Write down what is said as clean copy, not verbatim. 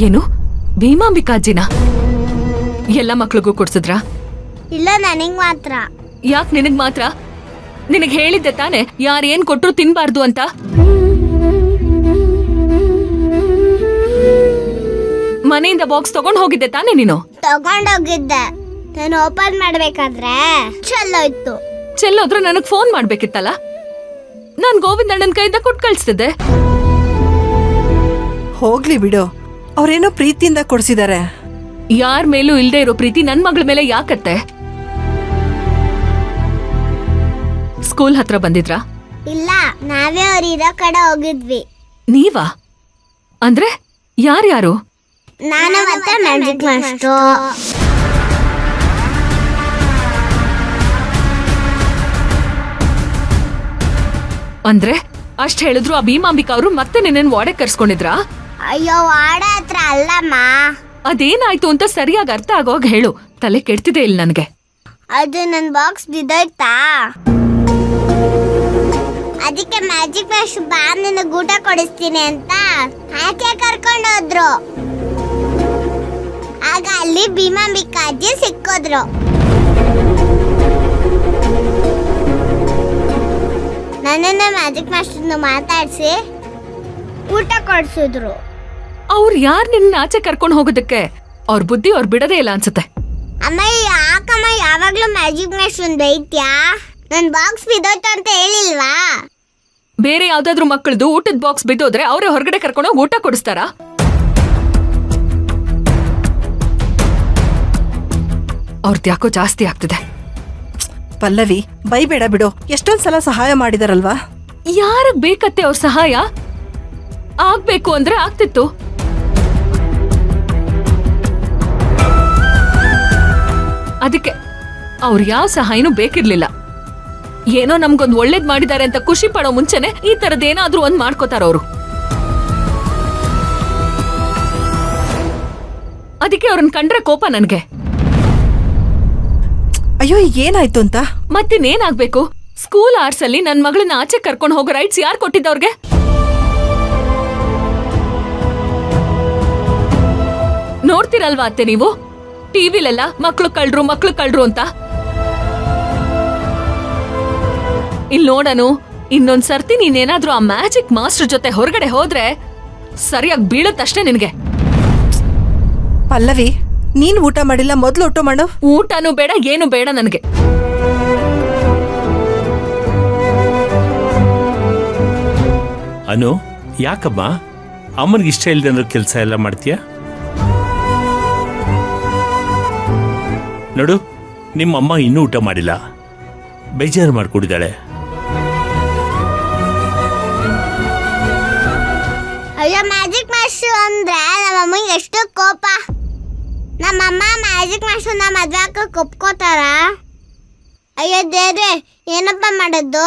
ಏನು ಭೀಮಾಂಬಿಕಾಜಿನ ಎಲ್ಲ ಮಕ್ಳಿಗೂ ಕೊಡ್ಸಿದ್ರಾ? ಇಲ್ಲ, ನನಗ್ ಮಾತ್ರ. ಯಾಕೆ ನಿನಗ್ ಮಾತ್ರ? ನಿನಗ್ ಹೇಳಿದ್ದೆ ತಾನೆ ಯಾರೇನ್ ಕೊಟ್ರು ತಿನ್ಬಾರ್ದು ಅಂತ. ಮನೆಯಿಂದ ಬಾಕ್ಸ್ ತಗೊಂಡ್ ಹೋಗಿದ್ದೆ ತಾನೆ ನೀನು? ತಗೊಂಡೋಗಿದ್ದೆ. ನಾನು ಓಪನ್ ಮಾಡ್ಬೇಕಾದ್ರೆ ಚೆಲ್ಲೋಯ್ತು. ಚೆಲ್ಲೋದ್ರೆ ನನಗ್ ಫೋನ್ ಮಾಡ್ಬೇಕಿತ್ತಲ್ಲ. ನಾನ್ ಗೋವಿಂದ ಅಣ್ಣನ್ ಕೈಯಿಂದ ಕೊಟ್ಟು ಕಳ್ಸ್ತಿದ್ದೆ. ಹೋಗ್ಲಿ ಬಿಡು, ಅವ್ರೇನೋ ಪ್ರೀತಿಯಿಂದ ಕೊಡ್ಸಿದಾರೆ. ಯಾರ ಮೇಲೂ ಇಲ್ದೇ ಇರೋ ಪ್ರೀತಿ ನನ್ ಮಗಳ ಮೇಲೆ ಯಾಕತ್ತೆ? ಸ್ಕೂಲ್ ಹತ್ರ ಬಂದಿದ್ರಾ? ಇಲ್ಲ, ನಾವೇ ಅವ್ರಿರೋ ಕಡೆ ಹೋಗಿದ್ವಿ. ನೀವಾ? ಅಂದ್ರೆ ಯಾರ್ಯಾರು? ನಾನು ಮತ್ತೆ ಮ್ಯಾಜಿಕ್ ಮಾಸ್ಟ್ರು. ಅಂದ್ರೆ ಅಷ್ಟ್ ಹೇಳಿದ್ರು ಆ ಭೀಮಾಂಬಿಕಾ ಅವರು ಮತ್ತೆ ನಿನ್ನ ವಾಡೆ ಕರ್ಸ್ಕೊಂಡಿದ್ರಾ? ಅಯ್ಯೋ, ವಾಡ ಹತ್ರ ಅಲ್ಲಮ್ಮ. ಅದೇನಾಯ್ತು ಅಂತ ಸರಿಯಾಗಿ ಅರ್ಥ ಆಗೋವಾಗ ಹೇಳು, ತಲೆ ಕೆಡ್ತಿದೆ ಇಲ್ಲ ನನ್ಗೆ. ಅದು ನನ್ ಬಾಕ್ಸ್ ಬಿದ್ದೋಯ್ತಾ, ಅದಕ್ಕೆ ಮ್ಯಾಜಿಕ್ ಮಾಸ್ಟರ್ ಬಾ ನಿನಗೆ ಊಟ ಕೊಡಿಸ್ತೀನಿ ಅಂತ ಆಚೆ ಕರ್ಕೊಂಡೋದ್ರು. ಆಗ ಅಲ್ಲಿ ಭೀಮಾಂಬಿಕಾ ಅಜ್ಜಿ ಸಿಕ್ಕೋದ್ರು. ನನ್ನನ್ನ ಮ್ಯಾಜಿಕ್ ಮಾಸ್ಟರ್ನ ಮಾತಾಡ್ಸಿ ಊಟ ಕೊಡ್ಸಿದ್ರು. ಅವ್ರು ಯಾರ್ ನಿನ್ನ ಆಚೆ ಕರ್ಕೊಂಡು ಹೋಗೋದಕ್ಕೆ? ಅವ್ರ ಬುದ್ಧಿ ಅವ್ರು ಬಿಡದೇ ಇಲ್ಲ ಅನ್ಸುತ್ತೆ. ಅಮ್ಮ, ಯಾಕಮ್ಮ ಯಾವಾಗ್ಲೂ ಮ್ಯಾಜಿಕ್ ಮಾಸ್ಟರ್ ಬೈತ್ಯಾ? ನನ್ ಬಾಕ್ಸ್ ಬಿದ್ದೋಯ್ತು ಅಂತ ಹೇಳಿಲ್ವಾ? ಬೇರೆ ಯಾವ್ದಾದ್ರು ಮಕ್ಕಳದು ಊಟದ ಬಾಕ್ಸ್ ಬಿದ್ದೋದ್ರೆ ಅವರೇ ಹೊರಗಡೆ ಕರ್ಕೊಂಡೋಗಿ ಊಟ ಕೊಡಿಸ್ತಾರಾ? ಅವ್ರದ್ದು ಯಾಕೋ ಜಾಸ್ತಿ ಆಗ್ತಿದೆ. ಪಲ್ಲವಿ, ಬೈಬೇಡ ಬಿಡು, ಎಷ್ಟೊಂದ್ಸಲ ಸಹಾಯ ಮಾಡಿದಾರಲ್ವಾ. ಯಾರಗ್ ಬೇಕತ್ತೆ ಅವ್ರ ಸಹಾಯ? ಆಗ್ಬೇಕು ಅಂದ್ರೆ ಆಗ್ತಿತ್ತು. ಅದಕ್ಕೆ ಅವ್ರು ಯಾವ ಸಹಾಯನೂ ಬೇಕಿರ್ಲಿಲ್ಲ. ಏನೋ ನಮ್ಗೊಂದ್ ಒಳ್ಳೇದ್ ಮಾಡಿದ್ದಾರೆ ಅಂತ ಖುಷಿ ಪಡೋ ಮುಂಚೆನೆ ಈ ತರದೇನಾದ್ರೂ ಒಂದ್ ಮಾಡ್ಕೋತಾರ ಅವರು. ಅದಕ್ಕೆ ಅವ್ರನ್ನ ಕಂಡ್ರೆ ಕೋಪ ನನ್ಗೆ. ಅಯ್ಯೋ, ಈಗ ಏನಾಯ್ತು ಅಂತ? ಮತ್ತಿನ್ನೇನಾಗ್ಬೇಕು? ಸ್ಕೂಲ್ ಆರ್ಸ್ ಅಲ್ಲಿ ನನ್ ಮಗಳನ್ನ ಆಚೆ ಕರ್ಕೊಂಡು ಹೋಗೋ ರೈಟ್ಸ್ ಯಾರು ಕೊಟ್ಟಿದ್ದವ್ರಿಗೆ? ನೋಡ್ತಿರಲ್ವಾ ಅತ್ತೆ ನೀವು ಟಿವಿಲೆಲ್ಲ ಮಕ್ಳು ಕಳ್ರು ಅಂತ. ಇಲ್ಲಿ ನೋಡನು, ಇನ್ನೊಂದ್ ಸರ್ತಿ ನೀನೇನಾದ್ರೂ ಆ ಮ್ಯಾಜಿಕ್ ಮಾಸ್ಟರ್ ಜೊತೆ ಹೊರಗಡೆ ಹೋದ್ರೆ ಸರಿಯಾಗಿ ಬೀಳತ್ತಷ್ಟೇ ನಿನ್ಗೆ. ಪಲ್ಲವಿ, ನೀನ್ ಊಟ ಮಾಡಿಲ್ಲ, ಮೊದ್ಲು ಊಟ ಮಾಡು. ಊಟನೂ ಬೇಡ, ಏನು ಬೇಡ ನನಗೆ. ಅನು, ಯಾಕಮ್ಮ ಅಮ್ಮನಿಗೆ ಇಷ್ಟ ಇಲ್ದಂದ್ರೆ ಕೆಲಸ ಎಲ್ಲ ಮಾಡ್ತೀಯ? ನೋಡು, ನಿಮ್ಮಮ್ಮ ಇನ್ನೂ ಊಟ ಮಾಡಿಲ್ಲ, ಬೇಜಾರು ಮಾಡ್ಕೊಂಡಿದ್ದಾಳೆ. ಅಯ್ಯೋ, ಮ್ಯಾಜಿಕ್ ಮಾಸ್ಟರ್ ಅಂದ್ರೆ ನಮ್ಮಮ್ಮಂಗೆ ಎಷ್ಟು ಕೋಪ. ನಮ್ಮಮ್ಮ ಮ್ಯಾಜಿಕ್ ಮಾಸ್ಟರ್ನ ಮದ್ವೆ ಹಾಕಕ್ ಒಪ್ಕೋತಾರ? ಅಯ್ಯೋ ದೇವ್ರೆ, ಏನಪ್ಪ ಮಾಡೋದು?